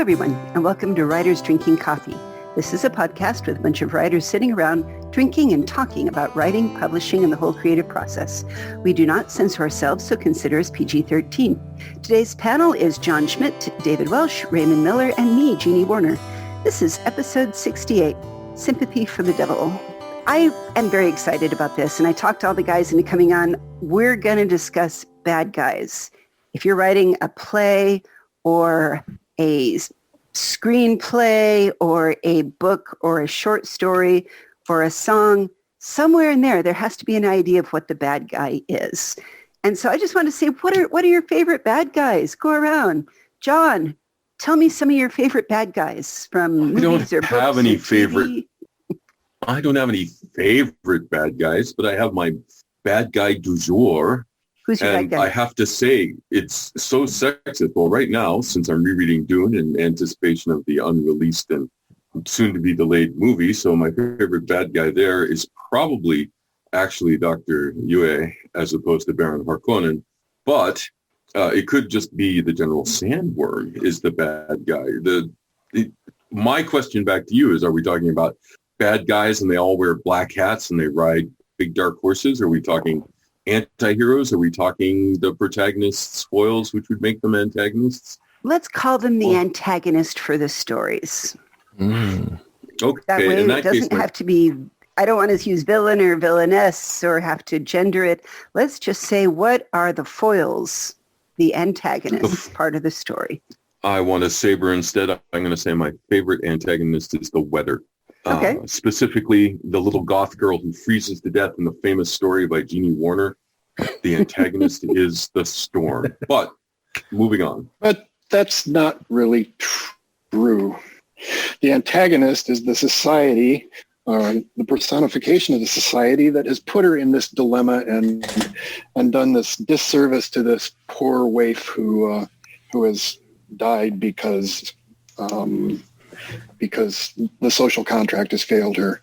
everyone, and welcome to Writers Drinking Coffee. This is a podcast with a bunch of writers sitting around drinking and talking about writing, publishing, and the whole creative process. We do not censor ourselves, so consider us PG-13. Today's panel is John Schmidt, David Welsh, Raymond Miller, and me, Jeannie Warner. This is episode 68, Sympathy for the Devil. I am very excited about this, and I talked to all the guys into coming on. We're going to discuss bad guys. If you're writing a play or a screenplay or a book or a short story or a song, somewhere in there has to be an idea of what the bad guy is. And so I just want to say, what are your favorite bad guys? Go around. John, tell me some of your favorite bad guys from movies or books. I don't have any favorite bad guys, but I have my bad guy du jour. Who's your bad guy? I have to say, it's so sexist. Well, right now, since I'm rereading Dune in anticipation of the unreleased and soon-to-be delayed movie, so my favorite bad guy there is probably actually Dr. Yue as opposed to Baron Harkonnen. But it could just be the General Sandworm is the bad guy. My question back to you is, are we talking about bad guys and they all wear black hats and they ride big dark horses? Are we talking anti-heroes? Are we talking the protagonist's foils, which would make them antagonists? Let's call them the antagonist for the stories. Okay. That way it doesn't have to be, I don't want to use villain or villainess or have to gender it. Let's just say, what are the foils, the antagonists part of the story? I want a saber instead. I'm going to say my favorite antagonist is the weather. Okay. Specifically, the little goth girl who freezes to death in the famous story by Jeannie Warner. The antagonist is the storm. But moving on. But that's not really true. The antagonist is the society, the personification of the society that has put her in this dilemma and done this disservice to this poor waif who has died because the social contract has failed her.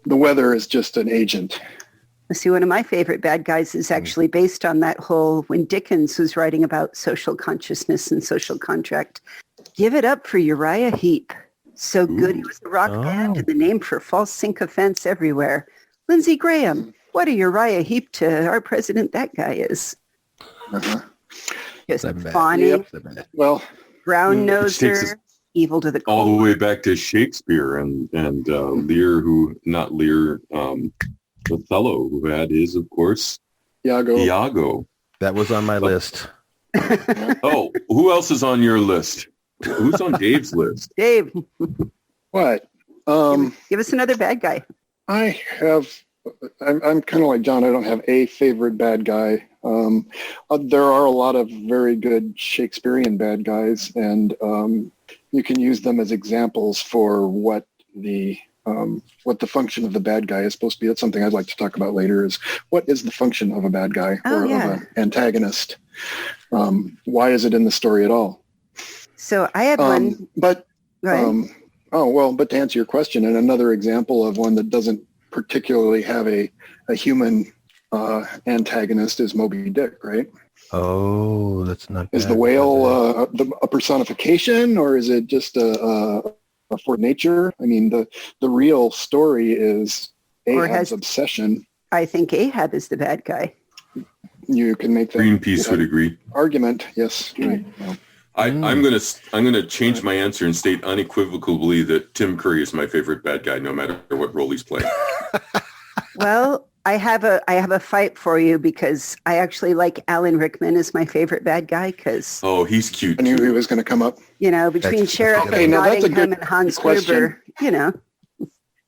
The weather is just an agent. See, one of my favorite bad guys is actually based on that whole, when Dickens was writing about social consciousness and social contract. Give it up for Uriah Heep. So good. He was a rock band and the name for false sycophants everywhere. Lindsey Graham, what a Uriah Heep to our president that guy is. Uh-huh. Just fawning, well, brown noser. Evil to the core. All the way back to Shakespeare and Lear, Othello, who had his, of course, Iago. That was on my list. Oh, who else is on your list? Who's on Dave's list? Dave. What? Give us another bad guy. I'm kind of like John. I don't have a favorite bad guy. There are a lot of very good Shakespearean bad guys, and you can use them as examples for what the function of the bad guy is supposed to be. That's something I'd like to talk about later, is what is the function of a bad guy of an antagonist? Why is it in the story at all? So I have one. But to answer your question, and another example of one that doesn't particularly have a human antagonist is Moby Dick, right? Oh, that's not bad. Is the whale a personification, or is it just a for nature? I mean, the real story is Ahab's obsession. I think Ahab is the bad guy. You can make that Greenpeace would agree. Argument, yes. Right. Well, I'm gonna change my answer and state unequivocally that Tim Curry is my favorite bad guy, no matter what role he's playing. Well, I have a fight for you, because I actually like Alan Rickman as my favorite bad guy, because he's cute. I knew he was going to come up. Between Sheriff Nottingham and Hans Gruber,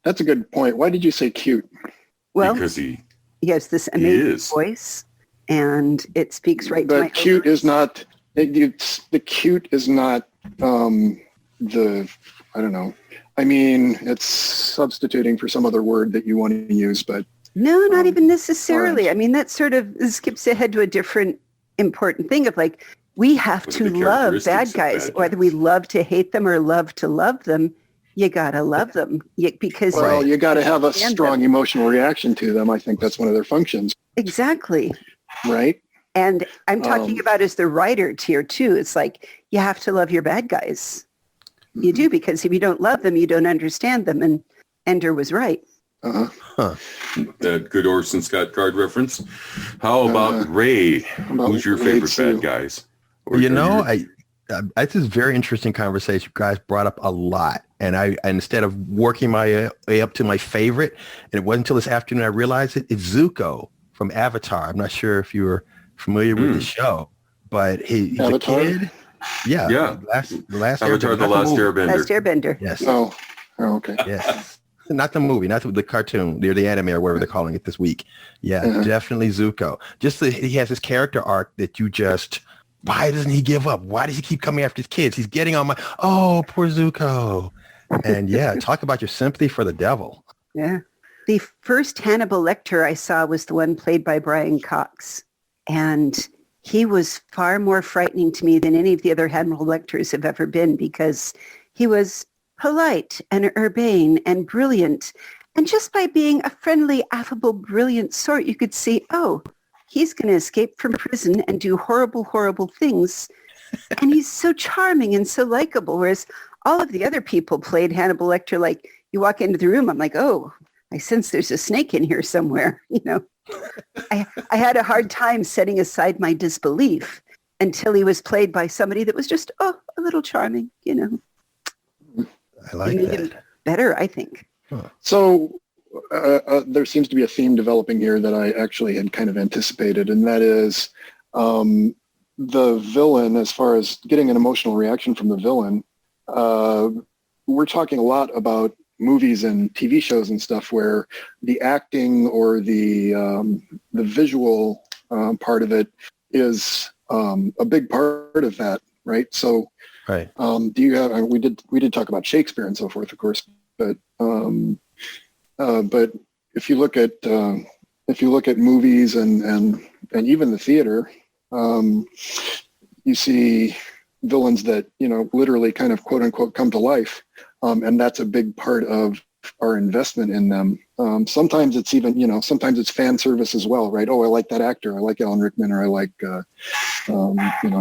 That's a good point. Why did you say cute? Well, because he has this amazing voice, and it speaks right to my cute is not. The cute is not I don't know. I mean, it's substituting for some other word that you want to use, but no, not even necessarily. I mean, that sort of skips ahead to a different important thing of like, we have to love bad guys, whether we love to hate them or love to love them. You gotta love them because you gotta have a strong emotional reaction to them. I think that's one of their functions. Exactly. Right. And I'm talking about as the writer tier too. It's like, you have to love your bad guys. You do, because if you don't love them, you don't understand them. And Ender was right. Uh-huh. Huh. That good Orson Scott Card reference. How about Ray? Who's your Ray favorite too. bad guys? Or You are know, you- this is a very interesting conversation. You guys brought up a lot, and instead of working my way up to my favorite, and it wasn't until this afternoon I realized it's Zuko from Avatar. I'm not sure if you were familiar with the show, but he's Avatar? a kid. Yeah. Yeah. The last Avatar, Airbender, The not Last movie. Airbender. Last Airbender. Yes. Oh, okay. Yes. Not the movie, not the cartoon, the anime or whatever they're calling it this week. Yeah, definitely Zuko. He has this character arc that you just, why doesn't he give up? Why does he keep coming after his kids? He's getting on oh, poor Zuko. And yeah, talk about your sympathy for the devil. Yeah. The first Hannibal Lecter I saw was the one played by Brian Cox. And he was far more frightening to me than any of the other Hannibal Lecters have ever been, because he was polite and urbane and brilliant. And just by being a friendly, affable, brilliant sort, you could see, oh, he's going to escape from prison and do horrible, horrible things. And he's so charming and so likable, whereas all of the other people played Hannibal Lecter like, you walk into the room, I'm like, oh, I sense there's a snake in here somewhere. You know, I had a hard time setting aside my disbelief until he was played by somebody that was just, a little charming, you know. I like It made him that. better, I think. So there seems to be a theme developing here that I actually had kind of anticipated, and that is the villain, as far as getting an emotional reaction from the villain. We're talking a lot about movies and TV shows and stuff where the acting or the visual part of it is a big part of that, right? So Right. do you have? We did talk about Shakespeare and so forth, of course, but if you look at movies and even the theater, you see villains that literally kind of quote unquote come to life, and that's a big part of our investment in them. Sometimes it's even sometimes it's fan service as well, right? Oh, I like that actor. I like Alan Rickman, or I like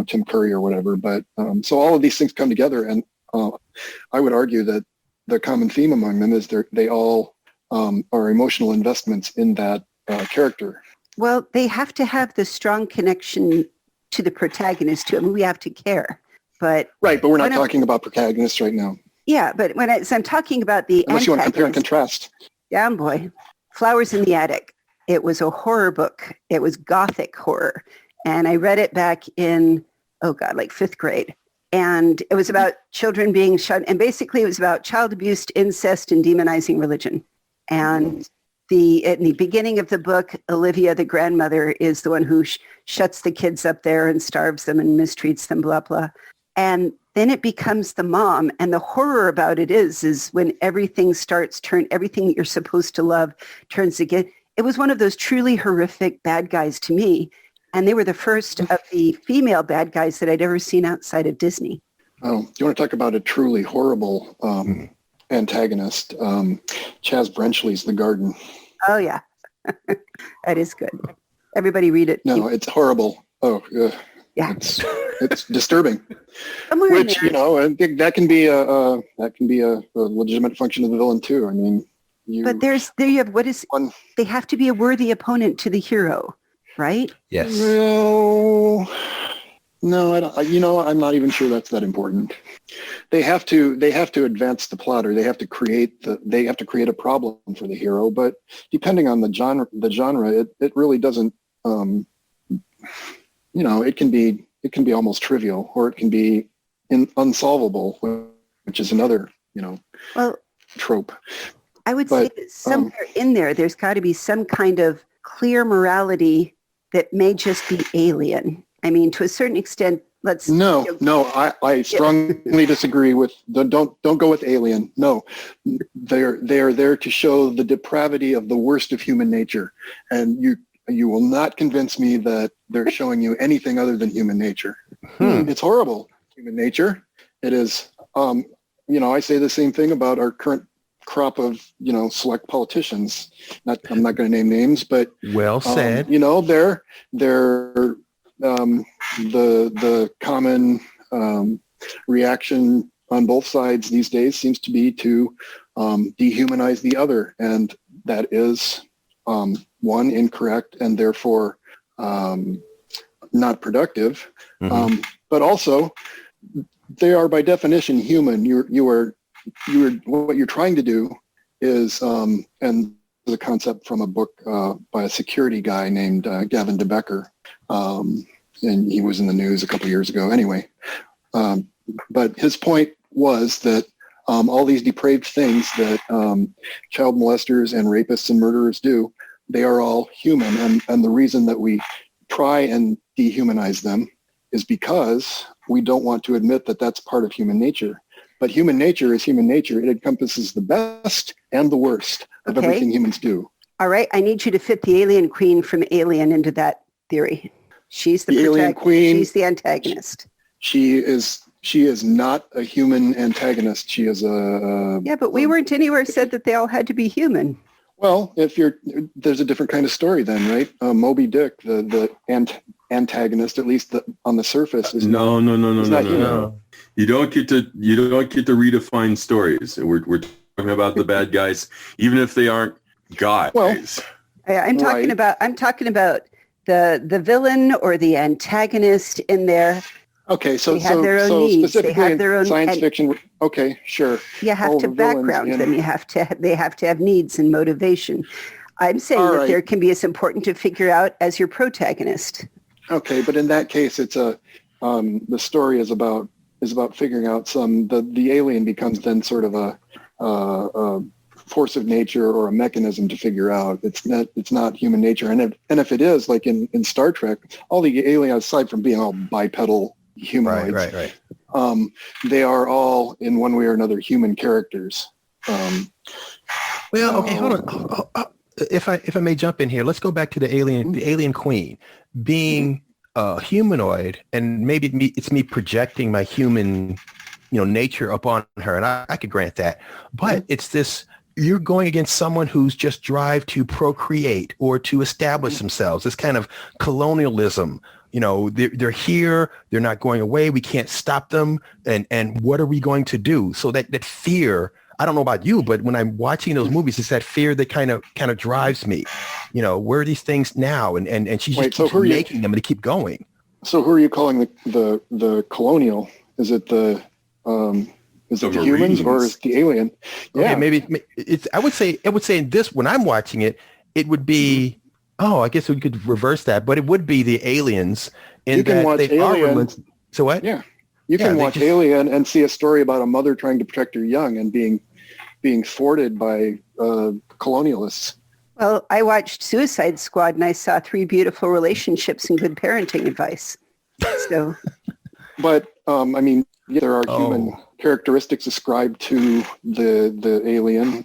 Tim Curry or whatever. But so all of these things come together, and I would argue that the common theme among them is they all are emotional investments in that character. Well, they have to have the strong connection to the protagonist too. I mean, we have to care. But Right, but we're not talking about protagonists right now. yeah, but I'm talking about the Unless you want to compare and antagonist. contrast. Yeah, boy. Flowers in the Attic. It was a horror book. It was gothic horror. And I read it back in, like 5th grade. And it was about children being shut. And basically it was about child abuse, incest, and demonizing religion. And in the beginning of the book, Olivia, the grandmother, is the one who shuts the kids up there and starves them and mistreats them, blah, blah. And then it becomes the mom. And the horror about it is when everything everything that you're supposed to love turns again. It was one of those truly horrific bad guys to me. And they were the first of the female bad guys that I'd ever seen outside of Disney. Oh, do you want to talk about a truly horrible antagonist? Chaz Brenchley's The Garden. Oh, yeah. That is good. Everybody read it. No, it's horrible. Oh, Yeah. It's disturbing. Somewhere in Which, there. I think that can be a legitimate function of the villain too. I mean, But there you have one. they have to be a worthy opponent to the hero, right? Yes. No, I don't. I'm not even sure that's that important. They have to advance the plot, or they have to create a problem for the hero. But depending on the genre, it really doesn't. It can be almost trivial, or it can be unsolvable, which is another Well, trope. I would say that somewhere in there's got to be some kind of clear morality that may just be alien. I mean, to a certain extent, I strongly disagree with don't go with alien. No, they are there to show the depravity of the worst of human nature, and you will not convince me that they're showing you anything other than human nature. It's horrible, human nature. It is. I say the same thing about our current crop of select politicians. I'm not going to name names, but Well said. They're the common reaction on both sides these days seems to be to dehumanize the other, and that is one, incorrect and therefore not productive. But also, they are by definition human. What you're trying to do is, and the concept from a book by a security guy named Gavin DeBecker, and he was in the news a couple of years ago. Anyway, but his point was that all these depraved things that child molesters and rapists and murderers do, they are all human, and the reason that we try and dehumanize them is because we don't want to admit that that's part of human nature. But human nature is human nature. It encompasses the best and the worst of everything humans do. All right. I need you to fit the alien queen from Alien into that theory. She's the alien queen. She's the antagonist. She is not a human antagonist. She is a... Yeah, but we weren't anywhere said that they all had to be human. Well, there's a different kind of story then, right? Moby Dick, the antagonist, at least on the surface, is no. You don't get to redefine stories. We're talking about the bad guys, even if they aren't guys. Well, I'm talking about the villain or the antagonist in there. Okay, so they have their own needs. Specifically they have their own science fiction. Okay, sure. You have to background them. They have to have needs and motivation. I'm saying that there can be as important to figure out as your protagonist. Okay, but in that case, it's the story is about figuring out the alien becomes then sort of a force of nature or a mechanism to figure out. It's not human nature, and if it is, like in Star Trek, all the aliens, aside from being all bipedal humanoids, right. They are all in one way or another human characters. Well, okay, hold on. If I may jump in here, let's go back to the alien queen being humanoid, and maybe it's me projecting my human, nature upon her, and I could grant that. But it's this: you're going against someone who's just drive to procreate or to establish themselves. This kind of colonialism. They're here. They're not going away. We can't stop them. And what are we going to do? So that fear. I don't know about you, but when I'm watching those movies, it's that fear that kind of drives me. Where are these things now? And she just keeps making them to keep going. So who are you calling the colonial? Is it the humans or is it the alien? Yeah, okay, maybe it's. I would say in this, when I'm watching it, it would be. Oh, I guess we could reverse that, but it would be the aliens. You can watch Alien. So what? Yeah, you can watch Alien and see a story about a mother trying to protect her young and being thwarted by colonialists. Well, I watched Suicide Squad and I saw 3 beautiful relationships and good parenting advice. So, but there are human characteristics ascribed to the alien.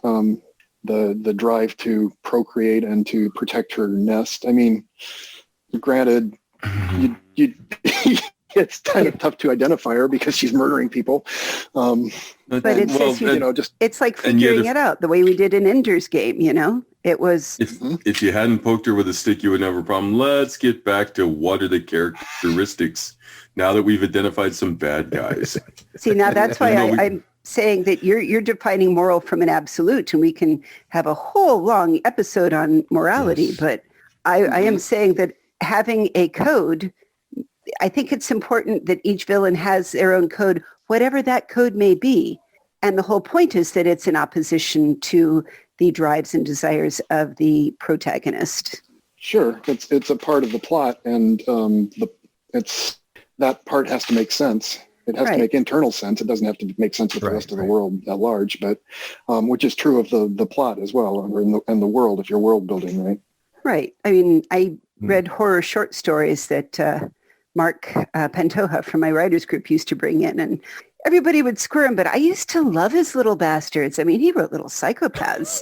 The drive to procreate and to protect her nest. I mean, granted, you it's kind of tough to identify her because she's murdering people. But it's like figuring it out the way we did in Ender's Game. It was. If you hadn't poked her with a stick, you would never have a problem. Let's get back to what are the characteristics now that we've identified some bad guys. See, now that's why I'm saying that you're defining moral from an absolute, and we can have a whole long episode on morality. Yes. But I am saying that having a code, I think it's important that each villain has their own code, whatever that code may be. And the whole point is that it's in opposition to the drives and desires of the protagonist. Sure, it's a part of the plot, and that part has to make sense. It has to make internal sense. It doesn't have to make sense with the rest of the world at large, but which is true of the plot as well, and the world if you're world building, right? Right. I mean, I read horror short stories that Mark Pantoja from my writers group used to bring in, and everybody would squirm, but I used to love his little bastards. I mean, he wrote little psychopaths,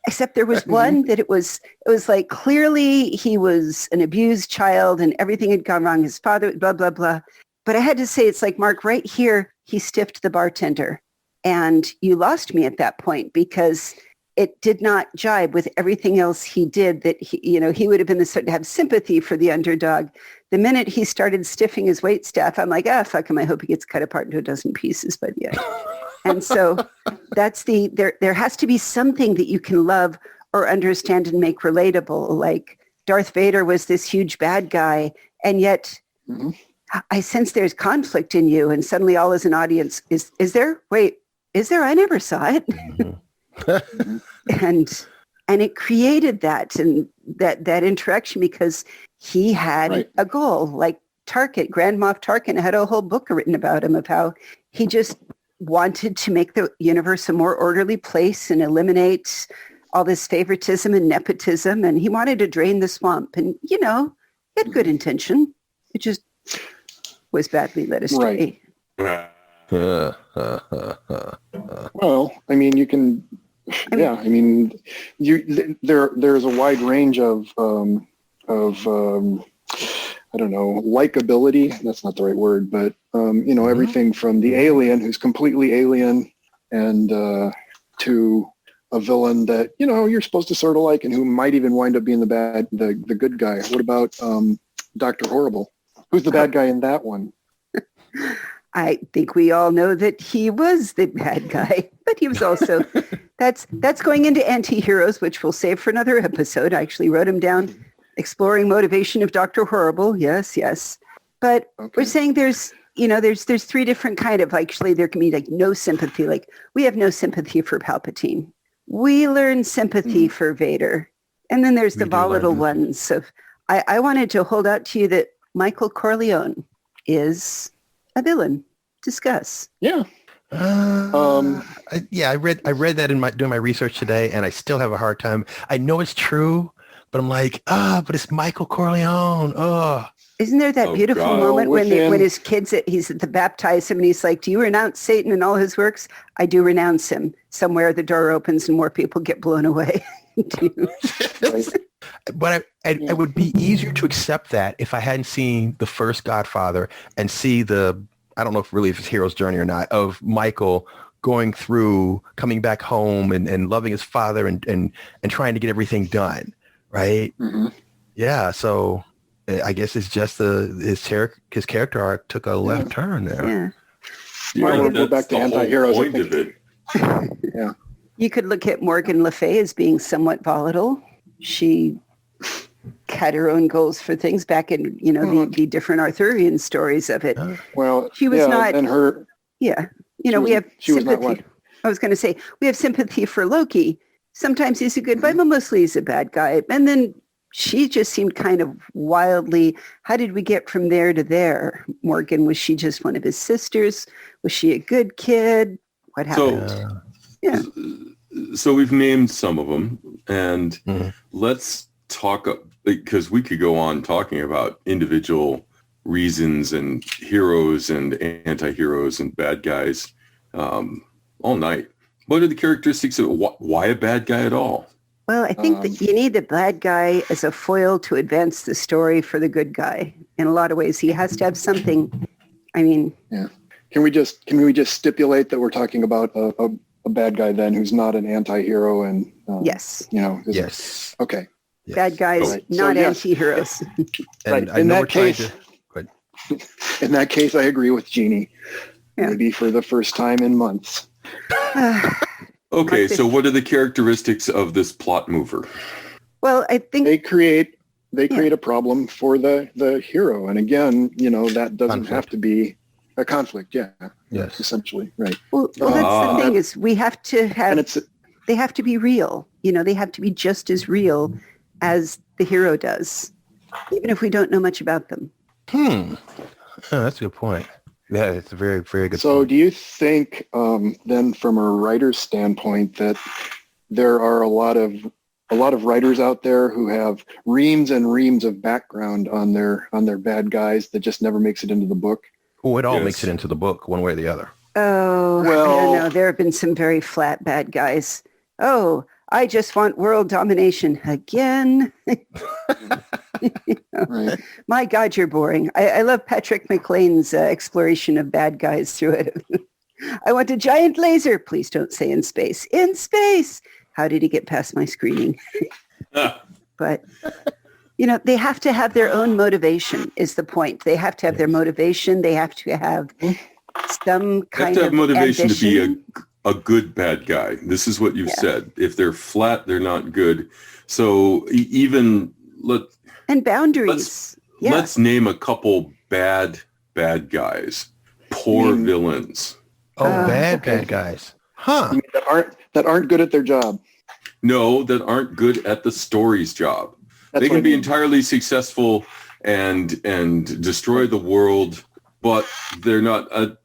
except there was one that it was like clearly he was an abused child and everything had gone wrong. His father, blah, blah, blah. But I had to say, it's like, Mark, right here, he stiffed the bartender. And you lost me at that point because it did not jibe with everything else he did that he would have been the sort to have sympathy for the underdog, the minute he started stiffing his weight staff, I'm like, fuck him. I hope he gets cut apart into a dozen pieces, but yeah. And so that's there has to be something that you can love or understand and make relatable. Like Darth Vader was this huge bad guy, and yet I sense there's conflict in you, and suddenly all as an audience, is there? Wait, is there? I never saw it. And it created that and that interaction because he had a goal. Like Tarkin, Grand Moff Tarkin had a whole book written about him of how he just wanted to make the universe a more orderly place and eliminate all this favoritism and nepotism. And he wanted to drain the swamp. And, he had good intention. It just was badly led astray. Right. Well, I mean, you can... there's a wide range of I don't know, likability. That's not the right word, but everything from the alien who's completely alien and to a villain that you're supposed to sort of like and who might even wind up being the good guy. What about Dr. Horrible? Who's the bad guy in that one? I think we all know that he was the bad guy, but he was also, that's going into anti-heroes, which we'll save for another episode. I actually wrote him down, Exploring Motivation of Dr. Horrible. Yes. But we're saying there's three different kind of, actually there can be like no sympathy. Like we have no sympathy for Palpatine. We learn sympathy for Vader. And then there's the volatile ones of, I wanted to hold out to you that Michael Corleone is a villain. Discuss. Yeah. I read that doing my research today, and I still have a hard time. I know it's true, but I'm like, but it's Michael Corleone. Oh. Isn't there that beautiful moment when his kids, he's at the baptism and he's like, do you renounce Satan and all his works? I do renounce him. Somewhere the door opens and more people get blown away. But it would be easier to accept that if I hadn't seen the first Godfather and see I don't know if it's hero's journey or not, of Michael going through, coming back home and loving his father and trying to get everything done. Right. Mm-hmm. Yeah. So I guess it's just his character arc took a left turn there. Yeah. We'll go back to anti-heroes. Point of it. Yeah. You could look at Morgan Le Fay as being somewhat volatile. She had her own goals for things back in, the different Arthurian stories of it. Well, she was not. And her. Yeah. We have sympathy. I was going to say, we have sympathy for Loki. Sometimes he's a good guy, but mostly he's a bad guy. And then she just seemed kind of wildly, how did we get from there to there? Morgan, was she just one of his sisters? Was she a good kid? What happened? So we've named some of them, and let's talk, because we could go on talking about individual reasons and heroes and anti-heroes and bad guys all night. What are the characteristics of why a bad guy at all? Well, I think that you need the bad guy as a foil to advance the story for the good guy. In a lot of ways, he has to have something. I mean, yeah. Can we just stipulate that we're talking about a bad guy then who's not an anti-hero and yes, yes, okay, yes. Bad guys, not anti-heroes. Right. In that case, I agree with Jeannie. Yeah. Maybe for the first time in months. Okay, so what are the characteristics of this plot mover? Well, I think they create a problem for the hero, and again, that doesn't have to be a conflict. Yeah, yes, essentially, right. Well, that's the thing is we have to have. They have to be real. They have to be just as real as the hero does, even if we don't know much about them. Oh, that's a good point. Yeah, it's a very, very good point. point. Do you think then from a writer's standpoint that there are a lot of writers out there who have reams and reams of background on their bad guys that just never makes it into the book? Oh, it all makes it into the book one way or the other. Oh, well, I don't know. There have been some very flat bad guys. Oh, I just want world domination again. Right. My God, you're boring. I love Patrick McLean's exploration of bad guys through it. I want a giant laser. Please don't say in space. In space. How did he get past my screening? But They have to have their own motivation is the point. They have to have their motivation. They have to have some kind of motivation ambition. to be a good bad guy. This is what you've said. If they're flat, they're not good. So and boundaries. Let's name a couple bad guys. Poor villains. Oh, bad guys. Huh. You mean that aren't good at their job. No, that aren't good at the story's job. They can be entirely successful and destroy the world, but they're not They're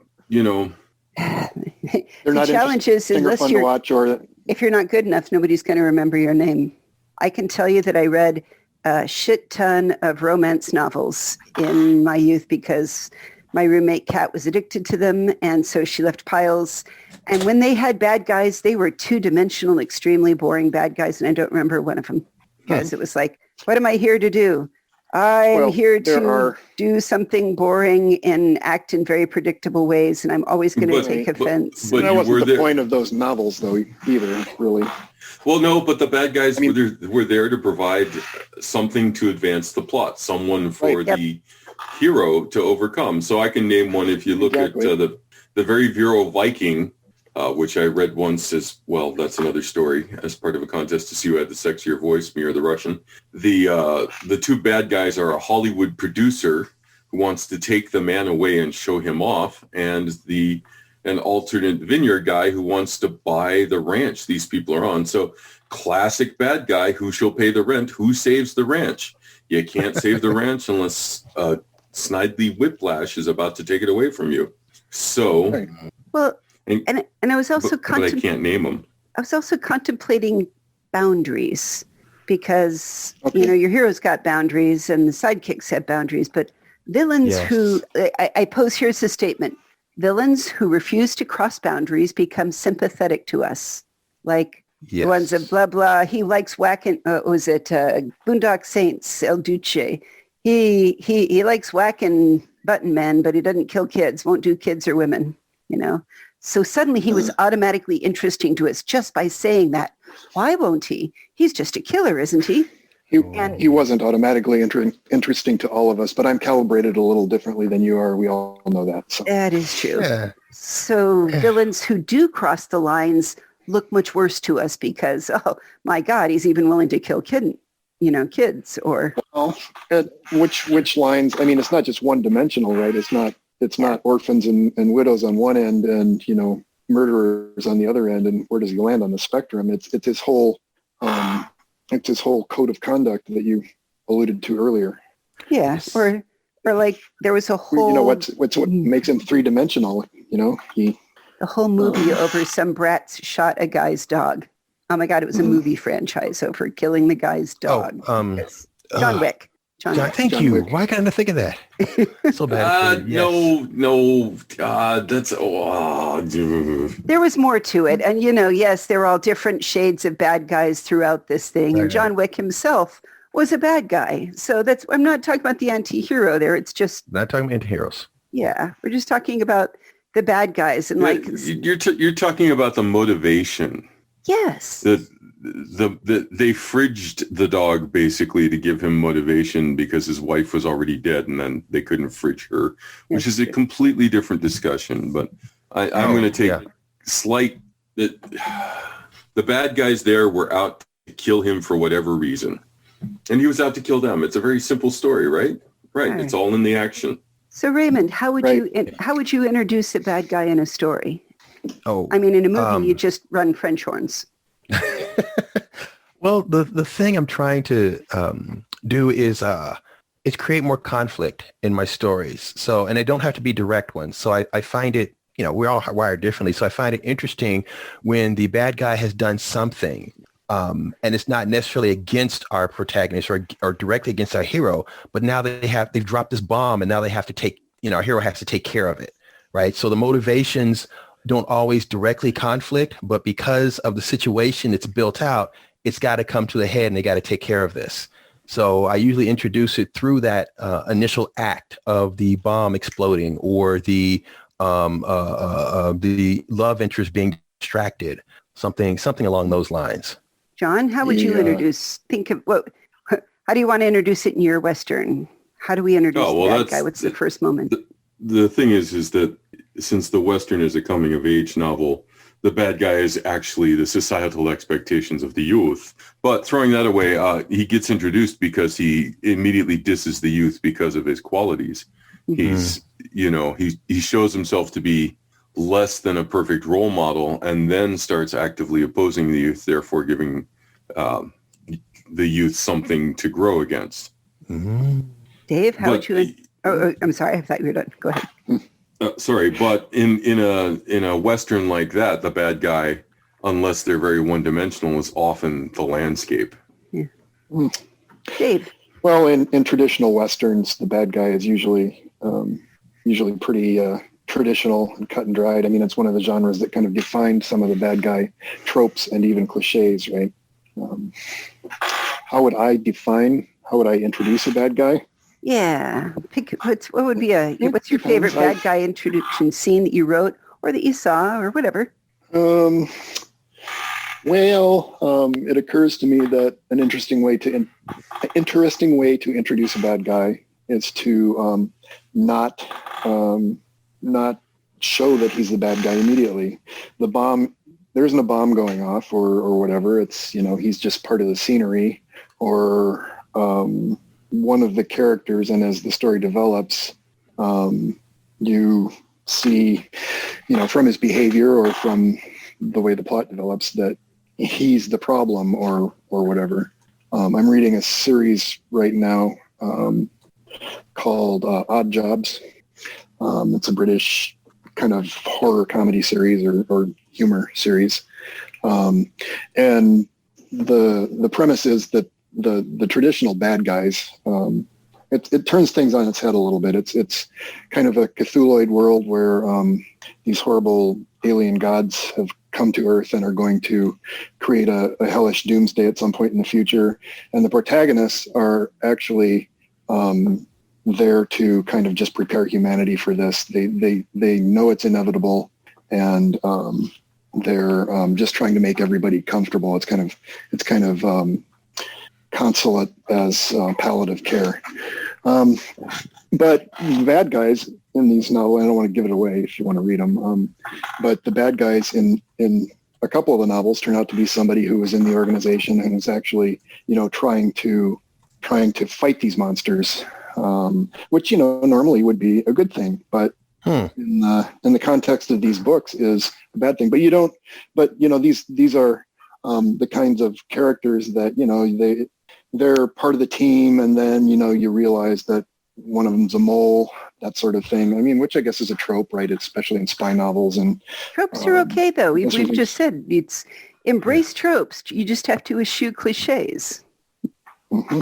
the not challenge is unless fun to watch, or if you're not good enough, nobody's going to remember your name. I can tell you that I read a shit ton of romance novels in my youth because my roommate Kat was addicted to them, and so she left piles. And when they had bad guys, they were two-dimensional, extremely boring bad guys, and I don't remember one of them because it was like, what am I here to do? I'm here to do something boring and act in very predictable ways, and I'm always going to take offense. But that wasn't the point of those novels, though, either, really. Well, no, but the bad guys were there to provide something to advance the plot, someone for the hero to overcome. So I can name one. If you look at the very virile Viking, which I read once as well, that's another story, as part of a contest to see who had the sexier voice, me or the Russian. The two bad guys are a Hollywood producer who wants to take the man away and show him off, and an alternate vineyard guy who wants to buy the ranch these people are on. So classic bad guy, who shall pay the rent, who saves the ranch? You can't save the ranch unless Snidely Whiplash is about to take it away from you. So, and I was also but I can't name them. I was also contemplating boundaries because your heroes got boundaries and the sidekicks have boundaries, but villains who I pose here's the statement: villains who refuse to cross boundaries become sympathetic to us, like the ones of blah blah. He likes whacking. Boondock Saints? El Duce. He likes whacking button men, but he doesn't kill kids. Won't do kids or women. So suddenly he was automatically interesting to us just by saying that. Why won't he? He's just a killer, isn't he? He wasn't automatically interesting to all of us, but I'm calibrated a little differently than you are. We all know that. So. That is true. Yeah. So villains who do cross the lines look much worse to us because, oh my God, he's even willing to kill kids or. Well, which lines? I mean, it's not just one dimensional, right? It's not orphans and widows on one end and, murderers on the other end. And where does he land on the spectrum? It's his whole, it's his whole code of conduct that you alluded to earlier. Yeah. Or like there was a whole, what makes him three-dimensional, the whole movie over some brats shot a guy's dog. Oh my God. It was a movie franchise over killing the guy's dog. John Wick. Thank you. Wick. Why can't I think of that? So bad. That's there was more to it, and yes, there are all different shades of bad guys throughout this thing. Right. And John Wick himself was a bad guy, so I'm not talking about the anti-hero there. It's just not talking about anti-heroes. Yeah, we're just talking about the bad guys, and you're talking about the motivation. Yes. They fridged the dog basically to give him motivation because his wife was already dead and then they couldn't fridge her, which is a completely different discussion. But I'm going to take the bad guys there were out to kill him for whatever reason. And he was out to kill them. It's a very simple story, right? Right. It's all in the action. So Raymond, how would you introduce a bad guy in a story? Oh, I mean, in a movie, you just run French horns. Well, the thing I'm trying to do is create more conflict in my stories. So, and they don't have to be direct ones. So I find it, we're all wired differently. So I find it interesting when the bad guy has done something, and it's not necessarily against our protagonist or directly against our hero, but now they've dropped this bomb, and now they have to our hero has to take care of it, right? So the motivations don't always directly conflict, but because of the situation it's built out, it's got to come to the head and they got to take care of this. So I usually introduce it through that initial act of the bomb exploding or the love interest being distracted, something along those lines. John, how would you introduce, How do you want to introduce it in your Western? How do we introduce the bad guy? What's the first moment? The thing is that since the Western is a coming of age novel, the bad guy is actually the societal expectations of the youth. But throwing that away, he gets introduced because he immediately disses the youth because of his qualities. Mm-hmm. He shows himself to be less than a perfect role model and then starts actively opposing the youth, therefore giving the youth something to grow against. Mm-hmm. Dave, how would you... I'm sorry, I thought you were done. Go ahead. Sorry, but in a Western like that, the bad guy, unless they're very one-dimensional, is often the landscape. Yeah. Dave. Well, in traditional Westerns, the bad guy is usually pretty traditional and cut and dried. I mean, it's one of the genres that kind of defined some of the bad guy tropes and even cliches, right? How would I introduce a bad guy? Yeah. What's your favorite bad guy introduction scene that you wrote or that you saw or whatever? It occurs to me that an interesting way to introduce a bad guy is to not show that he's the bad guy immediately. There isn't a bomb going off or whatever. It's, he's just part of the scenery or one of the characters, and as the story develops, you see, from his behavior or from the way the plot develops that he's the problem or whatever. I'm reading a series right now called Odd Jobs. It's a British kind of horror comedy series or humor series. And the premise is that the traditional bad guys, it turns things on its head a little bit. It's kind of a Cthulhuid world where these horrible alien gods have come to Earth and are going to create a hellish doomsday at some point in the future. And the protagonists are actually there to kind of just prepare humanity for this. They know it's inevitable, and they're just trying to make everybody comfortable. It's kind of consulate as palliative care. But bad guys in these novels, I don't want to give it away if you want to read them, but the bad guys in a couple of the novels turn out to be somebody who was in the organization and was actually, trying to fight these monsters, which, normally would be a good thing, but in the context of these books is a bad thing. But these are the kinds of characters that, they're part of the team, and then, you realize that one of them's a mole, that sort of thing. I mean, which I guess is a trope, right? Especially in spy novels. And tropes are okay, though. We've just said it's embrace tropes. You just have to eschew cliches. Mm-hmm.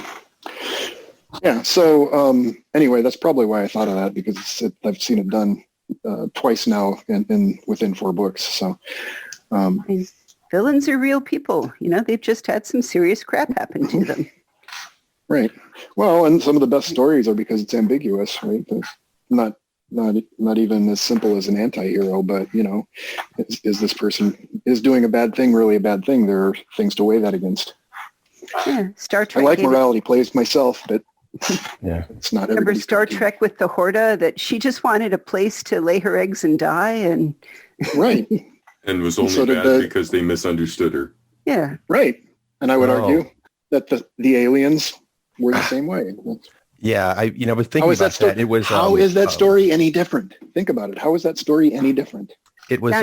Yeah. So anyway, that's probably why I thought of that, because I've seen it done twice now within 4 books. So villains are real people. They've just had some serious crap happen to them. Right. Well, and some of the best stories are because it's ambiguous, right? Not even as simple as an anti-hero, but, is this person is doing a bad thing really a bad thing? There are things to weigh that against. Yeah, Star Trek. I like morality plays myself, but yeah, it's not Remember everybody. Star Trek with the Horta, that she just wanted a place to lay her eggs and die, and right. And was only bad because they misunderstood her. Yeah. Right. And I would argue that the aliens were the same way. Yeah, I was thinking about that. It was how is that story any different? Think about it. How is that story any different? It was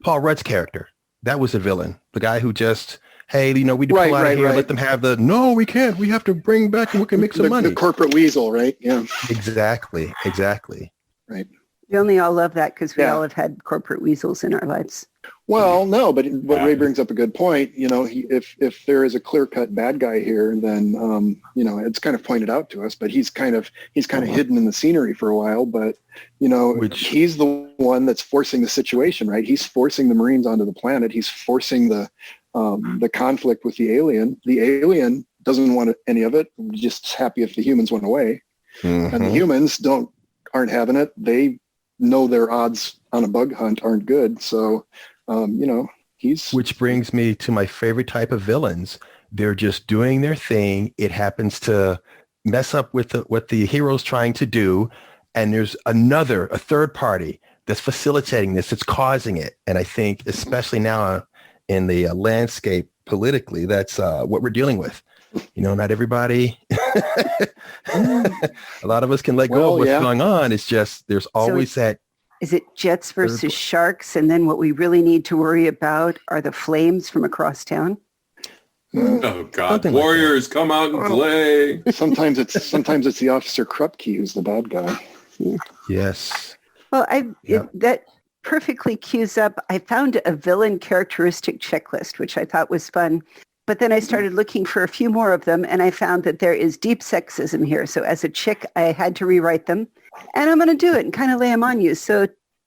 Paul Rudd's character. That was the villain. The guy who just, hey, we need to pull out of here. Let them have no, we can't. We have to bring back and we can make some money. The corporate weasel, right? Yeah. Exactly. Right. We only all love that because we all have had corporate weasels in our lives. Well, no, but Ray brings up a good point. If there is a clear-cut bad guy here, then it's kind of pointed out to us. But he's kind of hidden in the scenery for a while. But he's the one that's forcing the situation, right? He's forcing the Marines onto the planet. He's forcing the conflict with the alien. The alien doesn't want any of it. Just happy if the humans went away, and the humans aren't having it. They know their odds on a bug hunt aren't good. So, he's... Which brings me to my favorite type of villains. they're just doing their thing. It happens to mess up with what the hero's trying to do. And there's a third party that's facilitating this. It's causing it. And I think especially now in the landscape politically, that's what we're dealing with. Not everybody, a lot of us can let go of what's going on. It's just, there's always that. Is it Jets versus Sharks? And then what we really need to worry about are the flames from across town? Oh God! Warriors, come out and play. Sometimes it's the Officer Krupke who's the bad guy. Yeah. Yes. Well, that perfectly cues up. I found a villain characteristic checklist, which I thought was fun. But then I started looking for a few more of them, and I found that there is deep sexism here. So as a chick, I had to rewrite them, and I'm going to do it and kind of lay them on you. So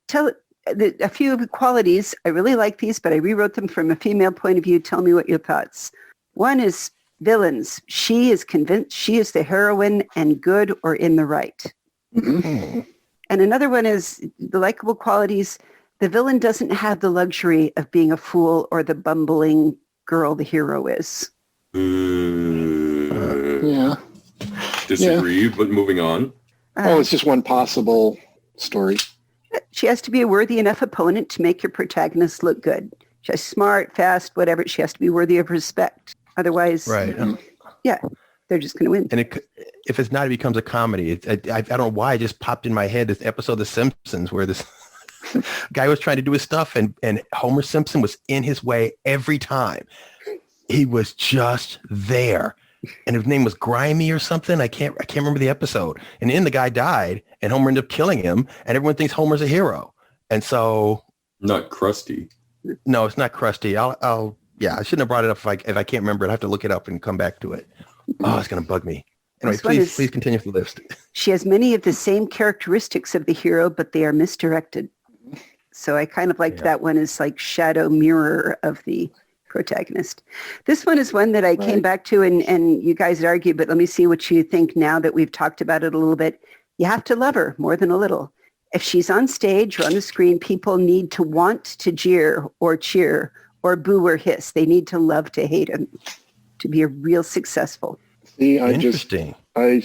a few of the qualities. I really like these, but I rewrote them from a female point of view. Tell me what your thoughts. One is villains. She is convinced she is the heroine and good or in the right. Mm-hmm. And another one is the likable qualities. The villain doesn't have the luxury of being a fool or the bumbling girl the hero is. Yeah. Disagree, but moving on. It's just one possible story. She has to be a worthy enough opponent to make your protagonist look good. She's smart, fast, whatever. She has to be worthy of respect. Otherwise, right. They're just going to win. And if it's not, it becomes a comedy. I don't know why it just popped in my head, this episode of The Simpsons where this guy was trying to do his stuff and Homer Simpson was in his way every time. He was just there. And his name was Grimy or something. I can't remember the episode. And then the guy died and Homer ended up killing him and everyone thinks Homer's a hero. And so. Not Krusty. No, it's not Krusty. I shouldn't have brought it up if I can't remember it. I have to look it up and come back to it. Oh, it's going to bug me. Anyway, please continue with the list. She has many of the same characteristics of the hero, but they are misdirected. So I kind of liked that one as like shadow mirror of the protagonist. This one is one that I came back to and you guys argued, but let me see what you think now that we've talked about it a little bit. You have to love her more than a little. If she's on stage or on the screen, people need to want to jeer or cheer or boo or hiss. They need to love to hate him to be a real successful. See, Interesting. I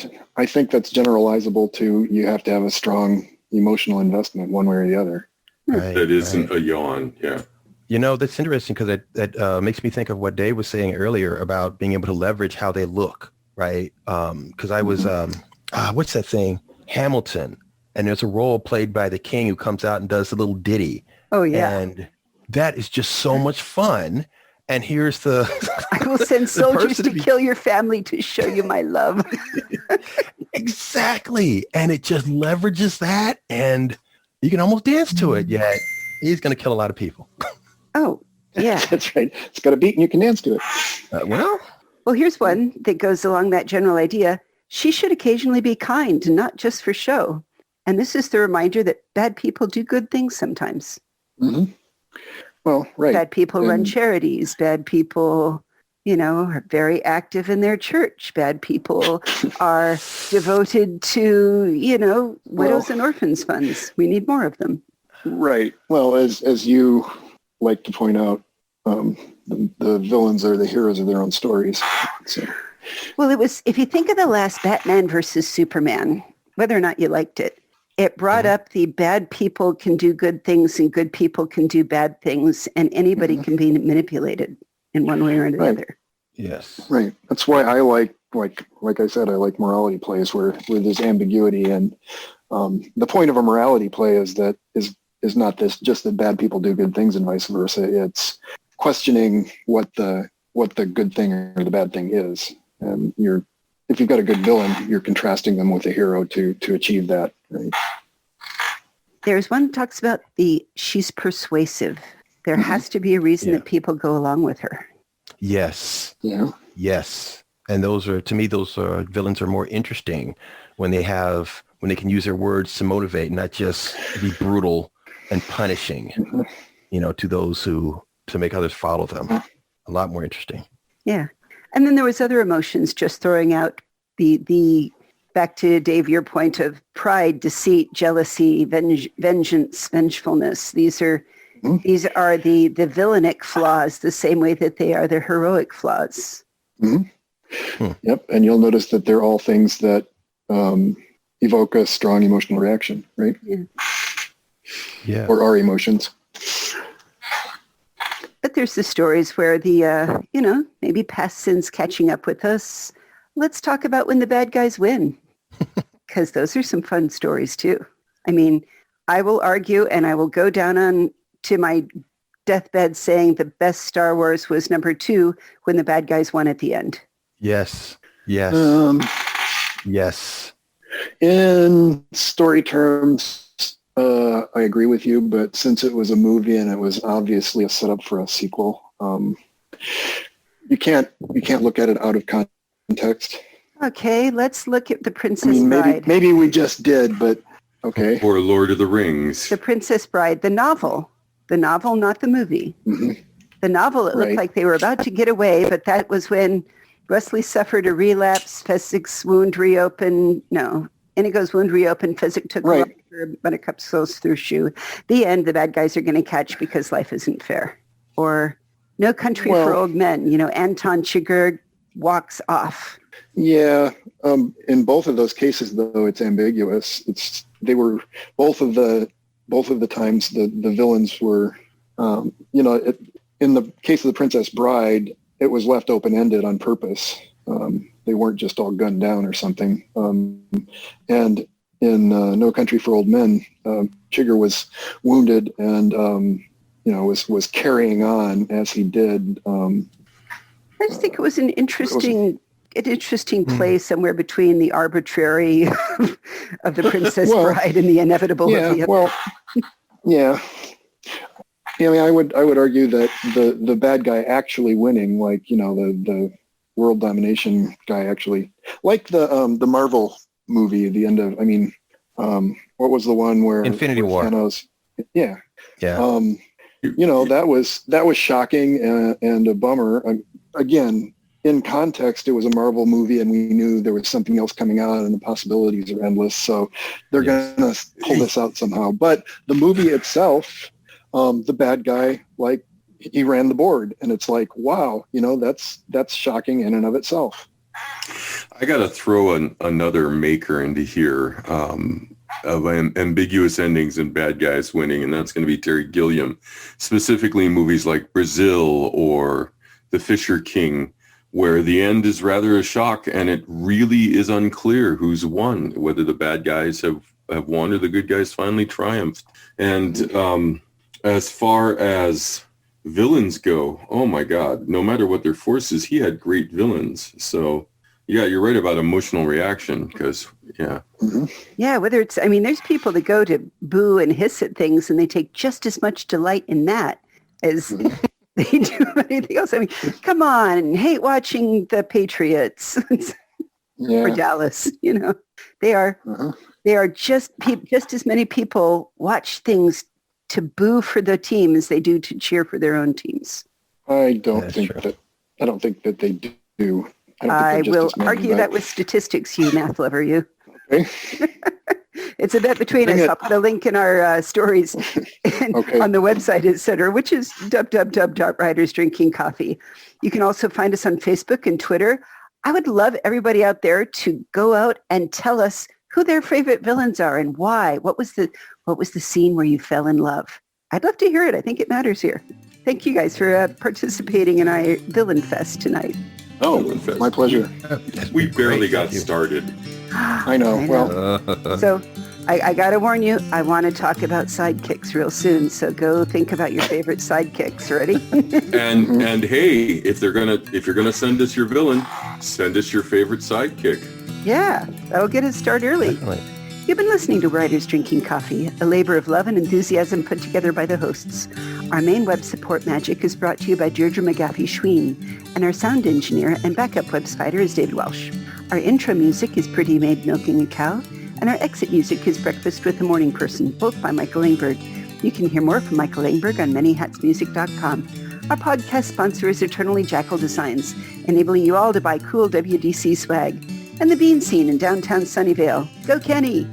think that's generalizable to you have to have a strong emotional investment one way or the other. Right, that isn't a yawn. Yeah. That's interesting because that makes me think of what Dave was saying earlier about being able to leverage how they look, right? Because I was, what's that thing? Hamilton. And there's a role played by the king who comes out and does a little ditty. Oh, yeah. And that is just so much fun. And here's the... I will send soldiers to kill your family to show you my love. Exactly. And it just leverages that. And you can almost dance to it. Yet he's going to kill a lot of people. Oh, yeah. That's right. It's got a beat and you can dance to it. Well, here's one that goes along that general idea. She should occasionally be kind, not just for show. And this is the reminder that bad people do good things sometimes. Mm-hmm. Well, right. Bad people run charities. Bad people, are very active in their church. Bad people are devoted to, widows and orphans funds. We need more of them. Right. Well, as you like to point out, the villains are the heroes of their own stories. So. Well, if you think of the last Batman versus Superman, whether or not you liked it, it brought up the bad people can do good things and good people can do bad things, and anybody can be manipulated in one way or the other. Yes. Right. That's why I like I said, I like morality plays where there's ambiguity, and the point of a morality play is not this just that bad people do good things and vice versa. It's questioning what the good thing or the bad thing is, and if you've got a good villain, you're contrasting them with a hero to achieve that. Right? There's one that talks about she's persuasive. There has to be a reason that people go along with her. Yes. Yeah. Yes. And those villains are more interesting when they can use their words to motivate, not just be brutal and punishing, to those to make others follow them. A lot more interesting. Yeah. And then there was other emotions, just throwing out the back to Dave, your point of pride, deceit, jealousy, vengeance, vengefulness. These are the villainic flaws the same way that they are the heroic flaws. Mm-hmm. Yep. And you'll notice that they're all things that evoke a strong emotional reaction, right? Yeah. Or our emotions. But there's the stories where the, maybe past sins catching up with us. Let's talk about when the bad guys win, because those are some fun stories too. I mean, I will argue and I will go down on to my deathbed saying the best Star Wars was number 2 when the bad guys won at the end. Yes. Yes. Yes. In story terms, I agree with you, but since it was a movie and it was obviously a setup for a sequel, you can't look at it out of context. Okay, let's look at The Princess Bride. Maybe we just did, but okay. Or Lord of the Rings. The Princess Bride, the novel, not the movie. Mm-hmm. The novel, it looked like they were about to get away, but that was when Wesley suffered a relapse, Fezzik's wound reopened. No, Inigo's wound reopened. Fezzik took Buttercup's souls through shoe. The end, the bad guys are going to catch because life isn't fair. Or No Country for Old Men. Anton Chigurh walks off. Yeah. In both of those cases, though, it's ambiguous. They were both of the times the villains were, in the case of The Princess Bride, it was left open-ended on purpose. They weren't just all gunned down or something. And in No Country for Old Men, Chigurh was wounded and, was carrying on as he did. I just think it was an interesting play somewhere between the arbitrary of The Princess Bride and the inevitable of the yeah. I would argue that the bad guy actually winning, like, the world domination guy actually, like the Marvel movie, the end of, what was the one where Infinity War? Thanos, yeah. Yeah. That was shocking and a bummer. Again, in context, it was a Marvel movie and we knew there was something else coming out and the possibilities are endless. So they're going to pull this out somehow. But the movie itself, the bad guy, like, he ran the board, and it's like, wow, that's shocking in and of itself. I got to throw another maker into here of ambiguous endings and bad guys winning, and that's going to be Terry Gilliam, specifically in movies like Brazil or The Fisher King, where the end is rather a shock, and it really is unclear who's won, whether the bad guys have won or the good guys finally triumphed. And as far as villains go, oh my God, no matter what their force is, he had great villains. So yeah, you're right about emotional reaction because, yeah. Mm-hmm. Yeah, whether it's, there's people that go to boo and hiss at things and they take just as much delight in that as they do anything else. Come on, hate watching the Patriots or Dallas, They are just as many people watch things to boo for the team as they do to cheer for their own teams. I don't think that they do. I will argue that with statistics, you math lover, you. Okay. It's a bet between us. I'll put a link in our stories on the website, etc., which is www.writersdrinkingcoffee. You can also find us on Facebook and Twitter. I would love everybody out there to go out and tell us who their favorite villains are and why. What was the scene where you fell in love? I'd love to hear it. I think it matters here. Thank you guys for participating in our Villain Fest tonight. Oh, my pleasure. We barely got started. I know. Well, so I got to warn you, I want to talk about sidekicks real soon. So go think about your favorite sidekicks. Ready? and hey, if you're gonna send us your villain, send us your favorite sidekick. Yeah, that'll get us started early. Definitely. You've been listening to Writers Drinking Coffee, a labor of love and enthusiasm put together by the hosts. Our main web support magic is brought to you by Deirdre McGaffey-Schween, and our sound engineer and backup web spider is David Welsh. Our intro music is Pretty Maid Milking a Cow, and our exit music is Breakfast with the Morning Person, both by Michael Langberg. You can hear more from Michael Langberg on manyhatsmusic.com. Our podcast sponsor is Eternally Jackal Designs, enabling you all to buy cool WDC swag. And the Bean Scene in downtown Sunnyvale. Go Kenny!